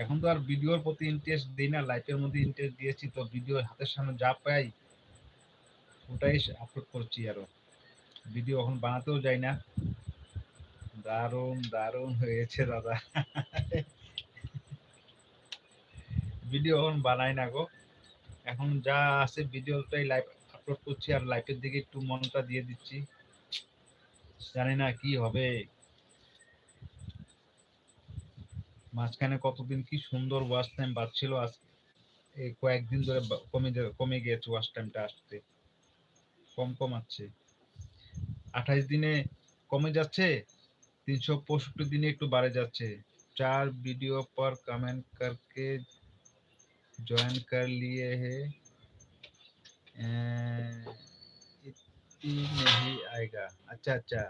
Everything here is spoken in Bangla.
এখন তো আর ভিডিওর প্রতি ইন্টারেস্ট দিই না, লাইফের মধ্যে ইন্টারেস্ট দিয়েছি, তো ভিডিও হাতের সামনে যা পাই ওটাই আপলোড করছি। আরো ভিডিও এখন বানাতেও যাই না। দারুণ দারুণ হয়েছে দাদা। ভিডিও এখন বানাই না গো, এখন যা আছে ভিডিওটাই লাইভ আপলোড করছি, আর লাইফের দিকে একটু মনটা দিয়ে দিচ্ছি। জানি না কি হবে। মাঝখানে কতদিন কি সুন্দর ওয়াচ টাইম বাড়ছিল, আজ এই কয়েকদিন ধরে কমে গিয়েছে ওয়াচ টাইমটা আসতে, কমাচ্ছে। 28 দিনে কমে যাচ্ছে, 365 दिने একটু बाढ़ যাচ্ছে। 4 वीडियो पर कमेंट करके ज्वाइन कर लिए हैं, इतनी नहीं आएगा। अच्छा अच्छा।